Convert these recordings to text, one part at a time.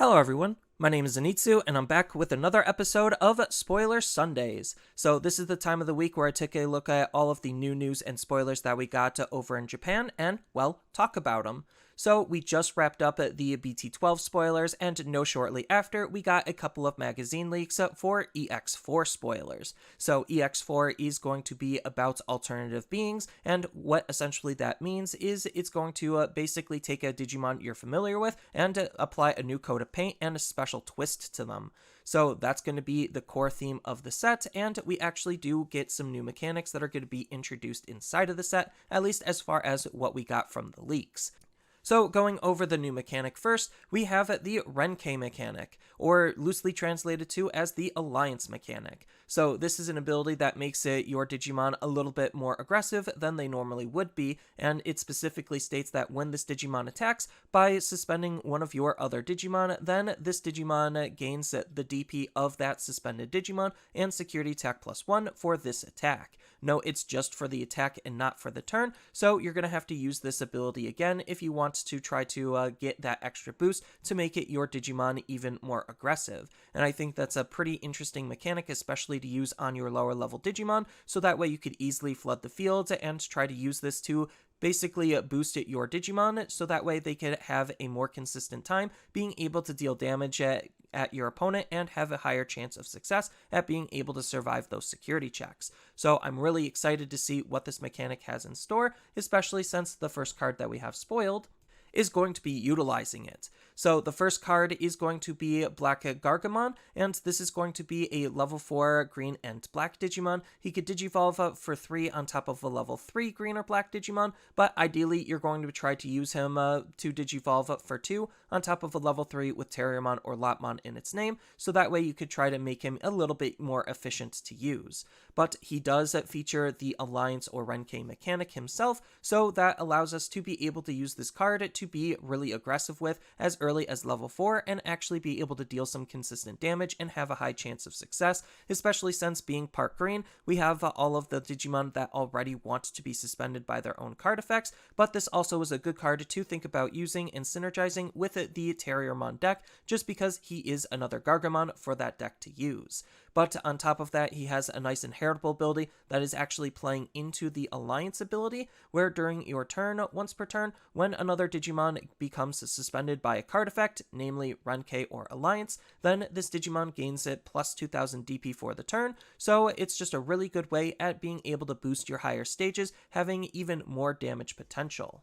Hello everyone, my name is Zenitsu, and I'm back with another episode of Spoiler Sundays. So this is the time of the week where I take a look at all of the new news and spoilers that we got over in Japan and, well, talk about them. So we just wrapped up the BT12 spoilers, and no shortly after, we got a couple of magazine leaks for EX04 spoilers. So EX4 is going to be about alternative beings, and what essentially that means is it's going to basically take a Digimon you're familiar with and apply a new coat of paint and a special twist to them. So that's going to be the core theme of the set, and we actually do get some new mechanics that are going to be introduced inside of the set, at least as far as what we got from the leaks. So going over the new mechanic first, we have the Renkei mechanic, or loosely translated to as the Alliance mechanic. So this is an ability that makes your Digimon a little bit more aggressive than they normally would be, and it specifically states that when this Digimon attacks, by suspending one of your other Digimon, then this Digimon gains the DP of that suspended Digimon and security attack +1 for this attack. No, it's just for the attack and not for the turn, so you're going to have to use this ability again if you want to try to get that extra boost to make it your Digimon even more aggressive. And I think that's a pretty interesting mechanic, especially to use on your lower level Digimon, so that way you could easily flood the field and try to use this to basically boost your Digimon, so that way they could have a more consistent time being able to deal damage at your opponent and have a higher chance of success at being able to survive those security checks. So I'm really excited to see what this mechanic has in store, especially since the first card that we have spoiled is going to be utilizing it. So the first card is going to be Black Gargamon, and this is going to be a level 4 green and black Digimon. He could Digivolve for 3 on top of a level 3 green or black Digimon, but ideally you're going to try to use him to Digivolve for 2 on top of a level 3 with Terriermon or Lopmon in its name, so that way you could try to make him a little bit more efficient to use. But he does feature the Alliance or Renkei mechanic himself, so that allows us to be able to use this card to be really aggressive with as early as level 4 and actually be able to deal some consistent damage and have a high chance of success, especially since being part green, we have all of the Digimon that already want to be suspended by their own card effects, but this also is a good card to think about using and synergizing with the Terriermon deck, just because he is another Gargamon for that deck to use. But on top of that, he has a nice inheritable ability that is actually playing into the Alliance ability, where during your turn, once per turn, when another Digimon becomes suspended by a card effect, namely Renkei or Alliance, then this Digimon gains it plus 2000 DP for the turn, so it's just a really good way at being able to boost your higher stages, having even more damage potential.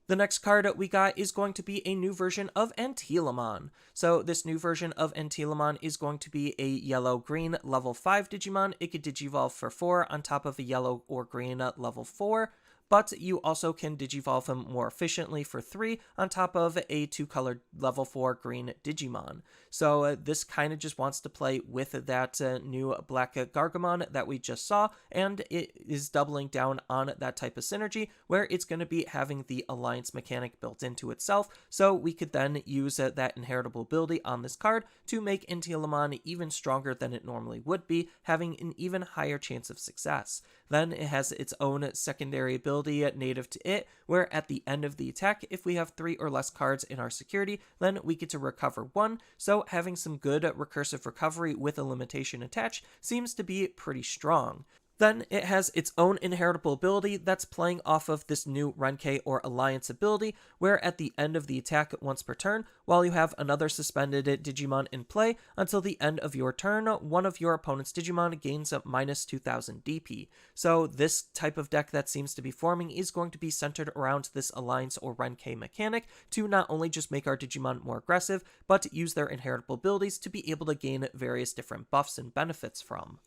The next card we got is going to be a new version of Antelamon. So this new version of Antelamon is going to be a yellow-green level 5 Digimon. It could Digivolve for 4 on top of a yellow or green level 4. But you also can Digivolve him more efficiently for 3 on top of a 2-colored level 4 green Digimon. So this kind of just wants to play with that new Black Gargamon that we just saw, and it is doubling down on that type of synergy where it's going to be having the Alliance mechanic built into itself, so we could then use that inheritable ability on this card to make Antelamon even stronger than it normally would be, having an even higher chance of success. Then it has its own secondary ability native to it, where at the end of the attack, if we have 3 or less cards in our security, then we get to recover 1, so having some good recursive recovery with a limitation attached seems to be pretty strong. Then it has its own inheritable ability that's playing off of this new Renkei or Alliance ability, where at the end of the attack once per turn, while you have another suspended Digimon in play, until the end of your turn, one of your opponent's Digimon gains up minus 2000 DP. So this type of deck that seems to be forming is going to be centered around this Alliance or Renkei mechanic to not only just make our Digimon more aggressive, but use their inheritable abilities to be able to gain various different buffs and benefits from.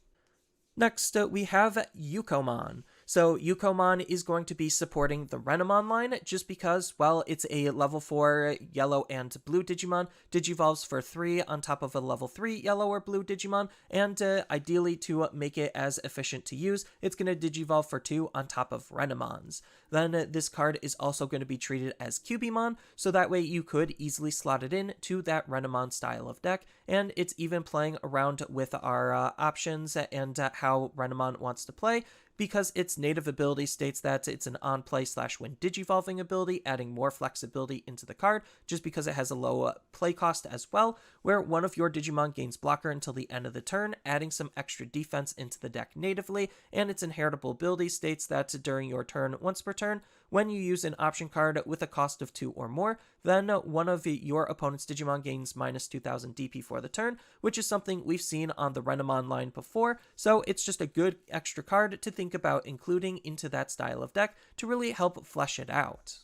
Next, we have Yukomon. So Yukomon is going to be supporting the Renamon line just because, well, it's a level 4 yellow and blue Digimon, Digivolves for 3 on top of a level 3 yellow or blue Digimon, and ideally to make it as efficient to use, it's going to Digivolve for 2 on top of Renamons. Then this card is also going to be treated as Cubimon, so that way you could easily slot it in to that Renamon style of deck, and it's even playing around with our options and how Renamon wants to play, because its native ability states that it's an on-play/when digivolving ability, adding more flexibility into the card, just because it has a low play cost as well, where one of your Digimon gains blocker until the end of the turn, adding some extra defense into the deck natively, and its inheritable ability states that during your turn, once per turn, when you use an option card with a cost of 2 or more, then one of your opponent's Digimon gains minus 2000 DP for the turn, which is something we've seen on the Renamon line before, so it's just a good extra card to think about including into that style of deck to really help flesh it out.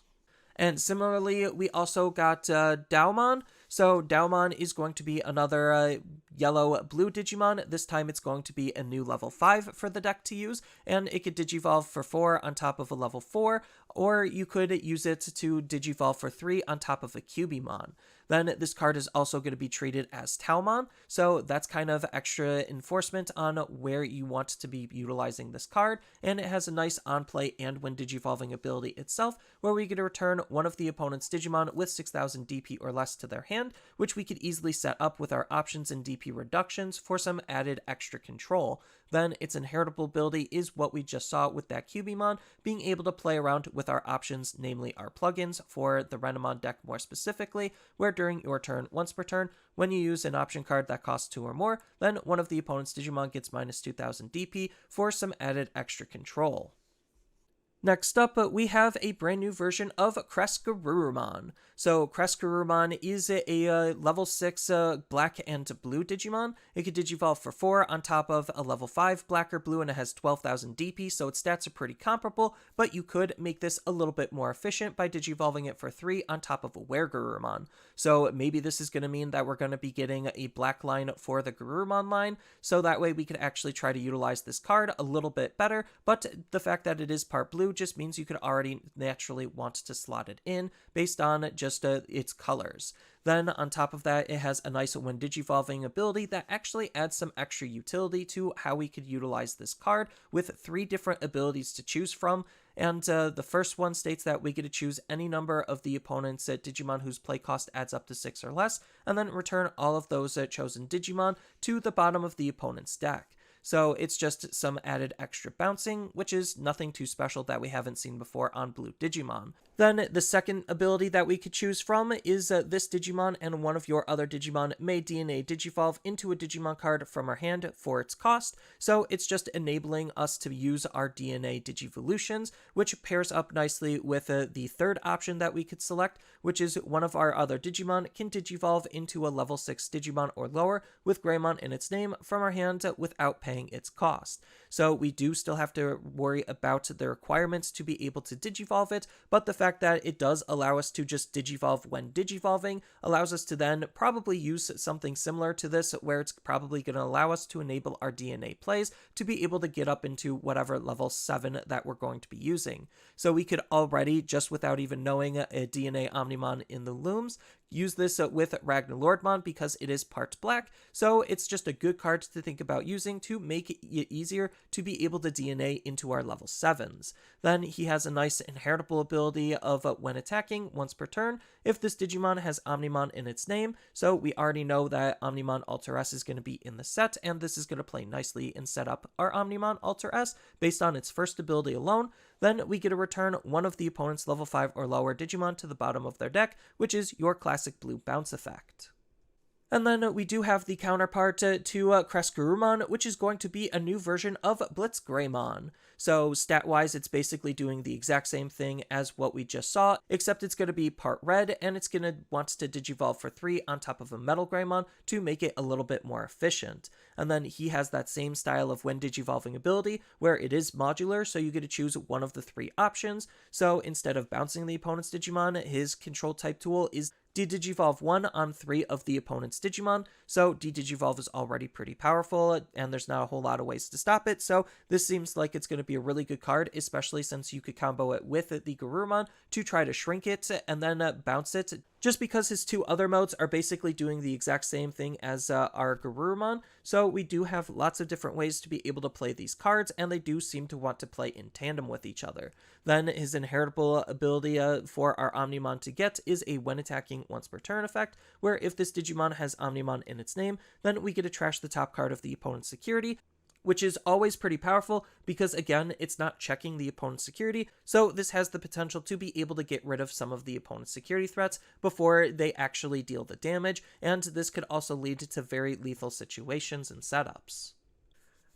And similarly, we also got Daimon. So Daimon is going to be another yellow-blue Digimon. This time it's going to be a new level 5 for the deck to use, and it could Digivolve for 4 on top of a level 4, or you could use it to Digivolve for 3 on top of a Cubimon. Then this card is also going to be treated as Talmon, so that's kind of extra enforcement on where you want to be utilizing this card, and it has a nice on-play and when Digivolving ability itself, where we get to return one of the opponent's Digimon with 6000 DP or less to their hand, which we could easily set up with our options and DP reductions for some added extra control. Then its inheritable ability is what we just saw with that Cubimon, being able to play around with our options, namely our plugins for the Renamon deck more specifically, where during your turn, once per turn, when you use an option card that costs 2 or more, then one of the opponent's Digimon gets minus 2000 DP for some added extra control. Next up, we have a brand new version of Cresco Rubon. So Cresco Rubon is a level 6 black and blue Digimon. It could Digivolve for 4 on top of a level 5 black or blue, and it has 12,000 DP, so its stats are pretty comparable, but you could make this a little bit more efficient by Digivolving it for 3 on top of a Gurumon. So maybe this is going to mean that we're going to be getting a black line for the Gurumon line, so that way we could actually try to utilize this card a little bit better, but the fact that it is part blue just means you could already naturally want to slot it in based on just its colors. Then on top of that, it has a nice when Digivolving ability that actually adds some extra utility to how we could utilize this card with 3 different abilities to choose from. And the first one states that we get to choose any number of the opponent's Digimon whose play cost adds up to 6 or less, and then return all of those chosen Digimon to the bottom of the opponent's deck. So it's just some added extra bouncing, which is nothing too special that we haven't seen before on Blue Digimon. Then the second ability that we could choose from is this Digimon and one of your other Digimon may DNA Digivolve into a Digimon card from our hand for its cost. So it's just enabling us to use our DNA Digivolutions, which pairs up nicely with the third option that we could select, which is one of our other Digimon can Digivolve into a level 6 Digimon or lower with Greymon in its name from our hand without paying its cost. So we do still have to worry about the requirements to be able to Digivolve it, but the fact that it does allow us to just Digivolve when Digivolving allows us to then probably use something similar to this, where it's probably going to allow us to enable our DNA plays to be able to get up into whatever level 7 that we're going to be using. So we could already, just without even knowing a DNA Omnimon in the looms, use this with Ragnar Lordmon because it is part black, so it's just a good card to think about using to make it easier to be able to DNA into our level 7s. Then he has a nice inheritable ability of when attacking once per turn, if this Digimon has Omnimon in its name, so we already know that Omnimon Alter S is going to be in the set, and this is going to play nicely and set up our Omnimon Alter S based on its first ability alone. Then we get to return one of the opponent's level 5 or lower Digimon to the bottom of their deck, which is your classic blue bounce effect. And then we do have the counterpart to Crest Gurumon, which is going to be a new version of Blitz Greymon. So stat-wise, it's basically doing the exact same thing as what we just saw, except it's going to be part red, and it's going to want to Digivolve for 3 on top of a Metal Greymon to make it a little bit more efficient. And then he has that same style of when Digivolving ability, where it is modular, so you get to choose one of the 3 options. So instead of bouncing the opponent's Digimon, his control type tool is D-Digivolve 1 on 3 of the opponent's Digimon, so D-Digivolve is already pretty powerful, and there's not a whole lot of ways to stop it, so this seems like it's going to be a really good card, especially since you could combo it with the Gurumon to try to shrink it and then bounce it, just because his 2 other modes are basically doing the exact same thing as our Gurumon, so we do have lots of different ways to be able to play these cards, and they do seem to want to play in tandem with each other. Then his inheritable ability for our Omnimon to get is a when attacking once per turn effect, where if this Digimon has Omnimon in its name, then we get to trash the top card of the opponent's security, which is always pretty powerful because, again, it's not checking the opponent's security, so this has the potential to be able to get rid of some of the opponent's security threats before they actually deal the damage, and this could also lead to very lethal situations and setups.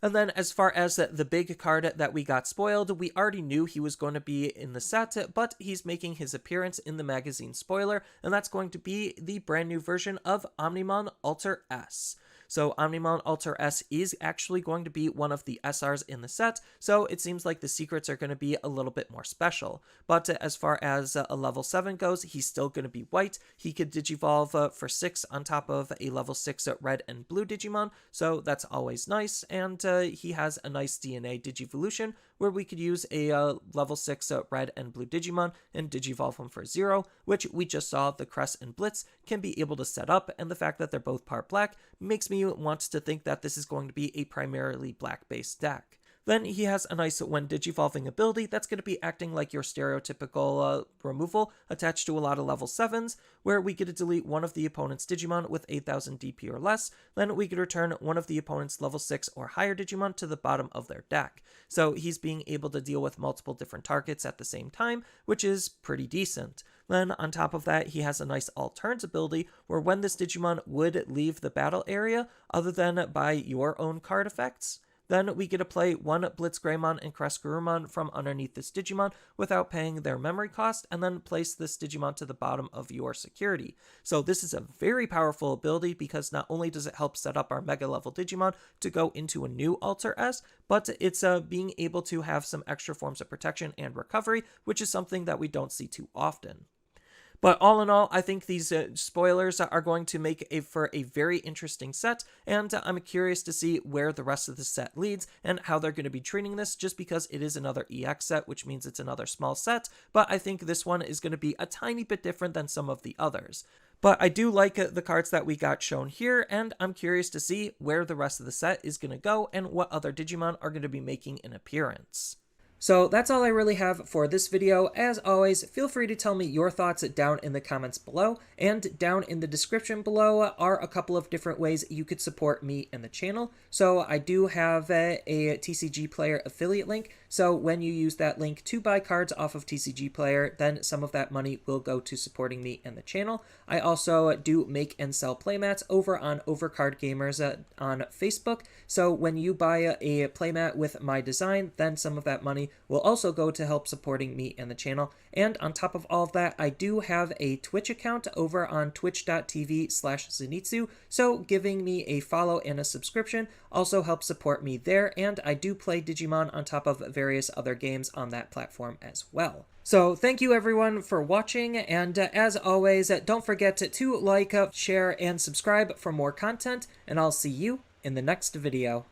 And then as far as the big card that we got spoiled, we already knew he was going to be in the set, but he's making his appearance in the magazine spoiler, and that's going to be the brand new version of Omnimon Alter S. So Omnimon Alter S is actually going to be one of the SRs in the set, so it seems like the secrets are going to be a little bit more special. But as far as a level 7 goes, he's still going to be white. He could Digivolve for 6 on top of a level 6 red and blue Digimon, so that's always nice, and he has a nice DNA Digivolution, where we could use a level 6 red and blue Digimon and Digivolve him for 0, which we just saw the Crest and Blitz can be able to set up, and the fact that they're both part black makes me want to think that this is going to be a primarily black-based deck. Then he has a nice when Digivolving ability that's going to be acting like your stereotypical removal attached to a lot of level 7s, where we get to delete one of the opponent's Digimon with 8000 DP or less, then we could return one of the opponent's level 6 or higher Digimon to the bottom of their deck. So he's being able to deal with multiple different targets at the same time, which is pretty decent. Then on top of that, he has a nice all turns ability where when this Digimon would leave the battle area, other than by your own card effects, then we get to play one Blitz Greymon and Crest Gurumon from underneath this Digimon without paying their memory cost, and then place this Digimon to the bottom of your security. So this is a very powerful ability because not only does it help set up our Mega level Digimon to go into a new Alter S, but it's being able to have some extra forms of protection and recovery, which is something that we don't see too often. But all in all, I think these spoilers are going to make for a very interesting set, and I'm curious to see where the rest of the set leads and how they're going to be treating this, just because it is another EX set, which means it's another small set, but I think this one is going to be a tiny bit different than some of the others. But I do like the cards that we got shown here, and I'm curious to see where the rest of the set is going to go and what other Digimon are going to be making an appearance. So that's all I really have for this video. As always, feel free to tell me your thoughts down in the comments below, and down in the description below are a couple of different ways you could support me and the channel. So I do have a TCG Player affiliate link, so when you use that link to buy cards off of TCG Player, then some of that money will go to supporting me and the channel. I also do make and sell playmats over on Overcard Gamers on Facebook, so when you buy a playmat with my design, then some of that money will also go to help supporting me and the channel. And on top of all of that, I do have a Twitch account over on twitch.tv/Zenitsu, so giving me a follow and a subscription also helps support me there, and I do play Digimon on top of various other games on that platform as well. So thank you everyone for watching, and as always, don't forget to like, share, and subscribe for more content, and I'll see you in the next video.